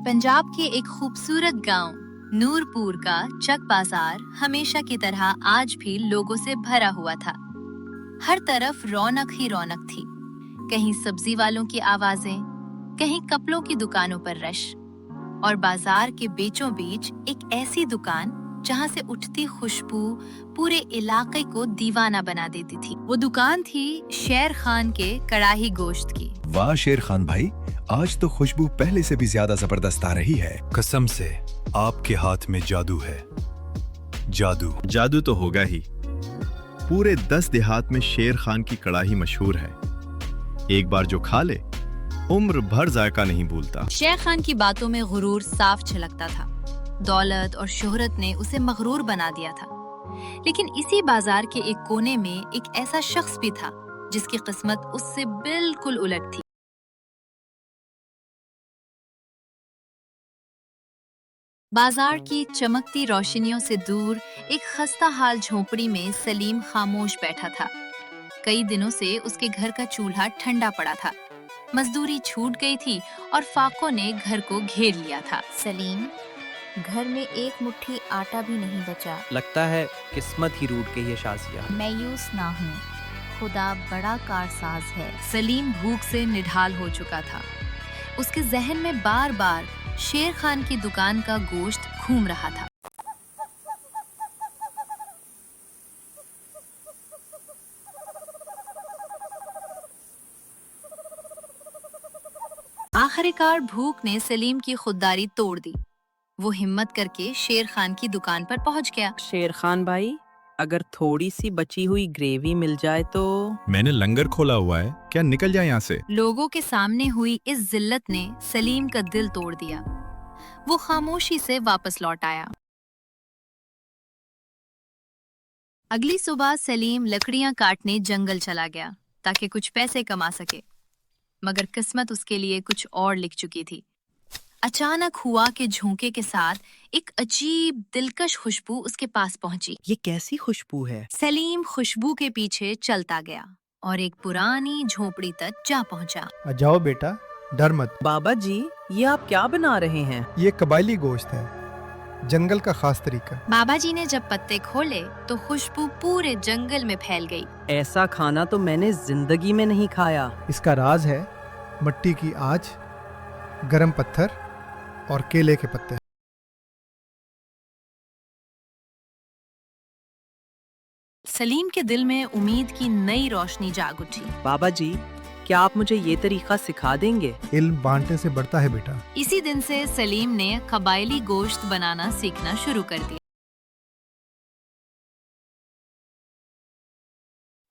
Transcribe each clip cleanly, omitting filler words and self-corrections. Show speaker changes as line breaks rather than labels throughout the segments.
पंजाब के एक खूबसूरत गांव नूरपुर का चक बाजार हमेशा की तरह आज भी लोगों से भरा हुआ था। हर तरफ रौनक ही रौनक थी। कहीं सब्जी वालों की आवाजें, कहीं कपड़ों की दुकानों पर रश, और बाजार के बीचों बीच एक ऐसी दुकान जहां से उठती खुशबू पूरे इलाके को दीवाना बना देती थी। वो दुकान थी शेर खान के कड़ाही गोश्त की।
वाह शेर खान भाई, आज तो खुशबू पहले से भी ज्यादा जबरदस्त आ रही है।
कसम से आपके हाथ में जादू है। जादू
जादू तो होगा ही। पूरे 10 देहात में शेर खान की कड़ाही मशहूर है। एक बार जो खा ले उम्र भर जायका नहीं भूलता।
शेर खान की बातों में गुरूर साफ झलकता था। दौलत और शोहरत ने उसे मगरूर बना दिया था। लेकिन इसी बाजार के एक कोने में एक ऐसा शख्स भी था जिसकी किस्मत उससे बिल्कुल उलट थी। बाजार की चमकती रोशनियों से दूर एक खस्ता हाल झोपड़ी में सलीम खामोश बैठा था। कई दिनों से उसके घर का चूल्हा ठंडा पड़ा था। मजदूरी छूट गई थी और फाकों ने घर को घेर लिया था।
सलीम, घर में एक मुट्ठी आटा भी नहीं बचा।
लगता है किस्मत ही रूठ गई है शाजिया।
मायूस ना हूँ, खुदा बड़ा कारसाज है।
सलीम भूख से निढाल हो चुका था। उसके जहन में बार बार शेर खान की दुकान का गोश्त घूम रहा था। आखिरकार भूख ने सलीम की खुददारी तोड़ दी। वो हिम्मत करके शेर खान की दुकान पर पहुंच गया।
शेर खान भाई, अगर थोड़ी सी बची हुई ग्रेवी मिल जाए तो।
मैंने लंगर खोला हुआ है, क्या निकल जाए यहाँ से?
लोगों के सामने हुई इस जिल्लत ने सलीम का दिल तोड़ दिया। वो खामोशी से वापस लौट आया। अगली सुबह सलीम लकड़ियां काटने जंगल चला गया ताकि कुछ पैसे कमा सके। मगर किस्मत उसके लिए कुछ और लिख चुकी थी। अचानक हुआ कि झोंके के साथ एक अजीब दिलकश खुशबू उसके पास पहुंची।
ये कैसी खुशबू है?
सलीम खुशबू के पीछे चलता गया और एक पुरानी झोपड़ी तक जा पहुंचा।
जाओ बेटा, डर मत।
बाबा जी, ये आप क्या बना रहे हैं?
ये कबायली गोश्त है, जंगल का खास तरीका।
बाबा जी ने जब पत्ते खोले तो खुशबू पूरे जंगल में फैल गई।
ऐसा खाना तो मैंने जिंदगी में नहीं खाया।
इसका राज है मिट्टी की आंच, गरम पत्थर और केले के पत्ते।
सलीम के दिल में उम्मीद की नई रोशनी जाग उठी।
बाबा जी, क्या आप मुझे ये तरीका सिखा देंगे?
इल्म बांटने से बढ़ता है बेटा।
इसी दिन से सलीम ने कबायली गोश्त बनाना सीखना शुरू कर दिया।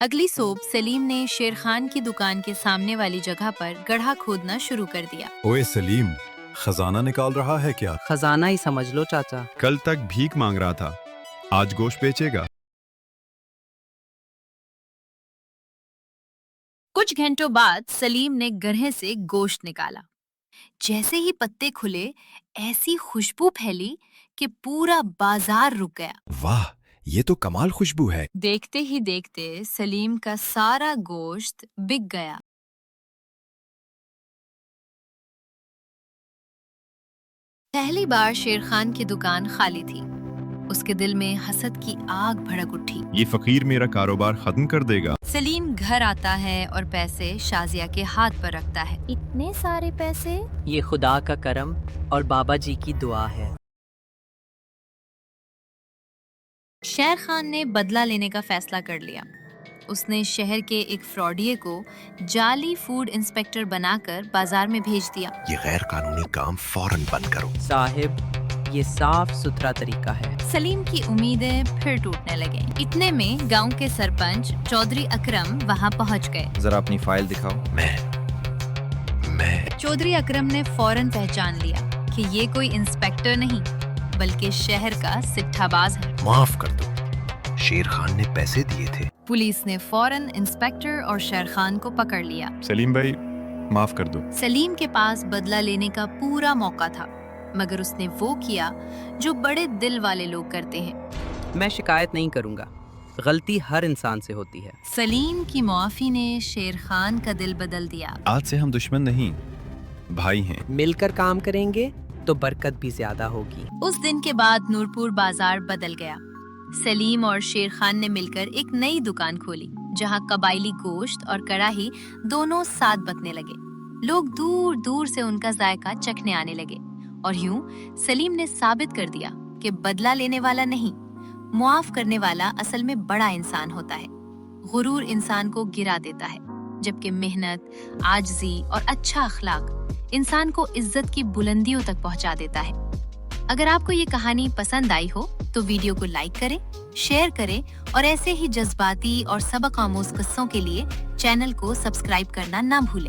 अगली सुबह सलीम ने शेर खान की दुकान के सामने वाली जगह पर गड्ढा खोदना शुरू कर दिया।
ओए सलीम, खजाना निकाल रहा है क्या?
खजाना ही समझ लो चाचा।
कल तक भीख मांग रहा था, आज गोश्त बेचेगा।
कुछ घंटों बाद सलीम ने गड्ढे से गोश्त निकाला। जैसे ही पत्ते खुले, ऐसी खुशबू फैली कि पूरा बाजार रुक गया।
वाह, ये तो कमाल खुशबू है।
देखते ही देखते सलीम का सारा गोश्त बिक गया। पहली बार शेर खान की दुकान खाली थी। उसके दिल में हसद की आग भड़क उठी।
ये फकीर मेरा कारोबार खत्म कर देगा।
सलीम घर आता है और पैसे शाजिया के हाथ पर रखता है।
इतने सारे पैसे?
ये खुदा का करम और बाबा जी की दुआ है।
शेर खान ने बदला लेने का फैसला कर लिया। उसने शहर के एक फ्रॉडिये को जाली फूड इंस्पेक्टर बनाकर बाजार में भेज दिया।
ये गैर कानूनी काम फौरन बंद करो।
साहिब, ये साफ सुथरा तरीका है।
सलीम की उम्मीदें फिर टूटने लगे। इतने में गांव के सरपंच चौधरी अकरम वहां पहुंच गए।
जरा अपनी फाइल दिखाओ।
मैं
चौधरी अकरम ने फौरन पहचान लिया कि ये कोई इंस्पेक्टर नहीं बल्कि शहर का सिट्ठाबाज है।
माफ कर दो, शेर खान ने पैसे दिए थे।
पुलिस ने फौरन इंस्पेक्टर और शेर खान को पकड़ लिया।
सलीम भाई, माफ कर दो।
सलीम के पास बदला लेने का पूरा मौका था, मगर उसने वो किया जो बड़े दिल वाले लोग करते हैं।
मैं शिकायत नहीं करूंगा, गलती हर इंसान से होती है।
सलीम की मुआफी ने शेर खान का दिल बदल दिया।
आज से हम दुश्मन नहीं, भाई हैं।
मिलकर काम करेंगे तो बरकत भी ज्यादा होगी।
उस दिन के बाद नूरपुर बाजार बदल गया। सलीम और शेर खान ने मिलकर एक नई दुकान खोली, जहां कबायली गोश्त और कड़ाही दोनों साथ बकने लगे। लोग दूर दूर से उनका जायका चखने आने लगे और यूं सलीम ने साबित कर दिया कि बदला लेने वाला नहीं, मुआफ करने वाला असल में बड़ा इंसान होता है। गुरूर इंसान को गिरा देता है, जबकि मेहनत, आजजी और अच्छा अखलाक इंसान को इज्जत की बुलंदियों तक पहुंचा देता है। अगर आपको ये कहानी पसंद आई हो तो वीडियो को लाइक करें, शेयर करें और ऐसे ही जज्बाती और सबक आमोज किस्सों के लिए चैनल को सब्सक्राइब करना ना भूलें।